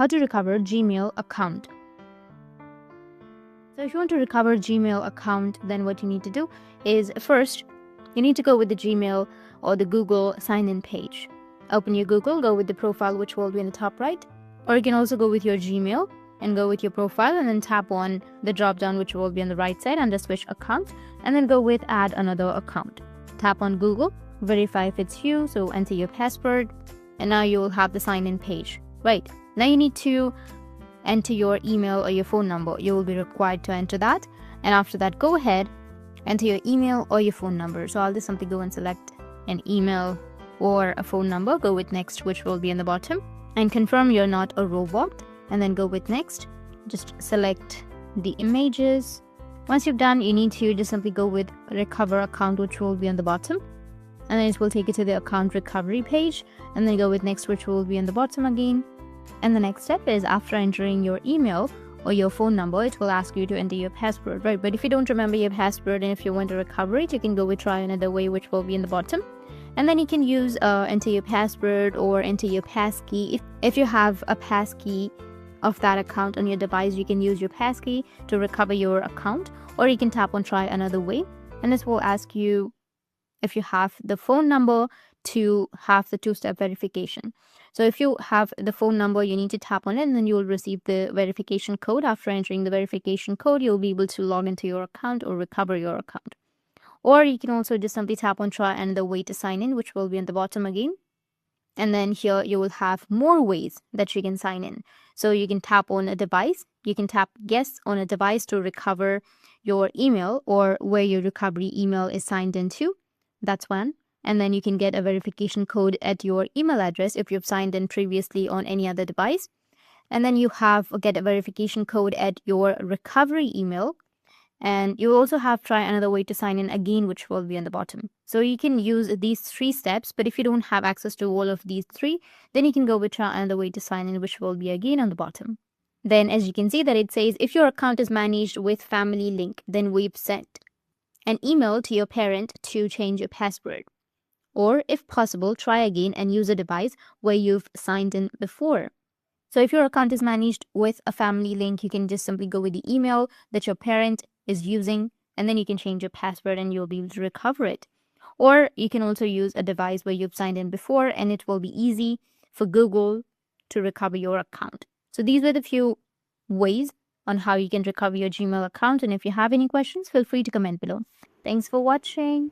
how to recover Gmail account. So if you want to recover Gmail account, then what you need to do is first, you need to go with the Gmail or the Google sign-in page. Open your Google, go with the profile, which will be in the top right. Or you can also go with your Gmail and go with your profile and then tap on the drop down, which will be on the right side under switch account, and then go with add another account. Tap on Google, verify if it's you, so enter your password, and now you will have the sign-in page. Right, now you need to enter your email or your phone number. You will be required to enter that, and after that, go ahead, enter your email or your phone number. So I'll just simply go and select an email or a phone number, go with next, which will be in the bottom, and confirm you're not a robot, and then go with next. Just select the images. Once you've done, you need to just simply go with recover account, which will be on the bottom, and then it will take you to the account recovery page, and then go with next, which will be on the bottom again. And the next step is after entering your email or your phone number, it will ask you to enter your password, right? But if you don't remember your password and if you want to recover it, you can go with try another way, which will be in the bottom. And then you can use enter your password or enter your passkey. If you have a passkey of that account on your device, you can use your passkey to recover your account, or you can tap on try another way. And this will ask you if you have the phone number to have the two-step verification. So if you have the phone number, you need to tap on it and then you will receive the verification code. After entering the verification code, you'll be able to log into your account or recover your account. Or you can also just simply tap on try another way to sign in, which will be on the bottom again. And then here you will have more ways that you can sign in. So you can tap on a device. You can tap yes on a device to recover your email or where your recovery email is signed into. That's one. And then you can get a verification code at your email address if you've signed in previously on any other device. And then you have get a verification code at your recovery email. And you also have try another way to sign in again, which will be on the bottom. So you can use these 3 steps, but if you don't have access to all of these 3, then you can go with try another way to sign in, which will be again on the bottom. Then as you can see that it says, if your account is managed with Family Link, then we've sent an email to your parent to change your password. Or if possible, try again and use a device where you've signed in before. So if your account is managed with a Family Link, you can just simply go with the email that your parent is using, and then you can change your password and you'll be able to recover it. Or you can also use a device where you've signed in before, and it will be easy for Google to recover your account. So these were the few ways on how you can recover your Gmail account, and if you have any questions, feel free to comment below. Thanks for watching.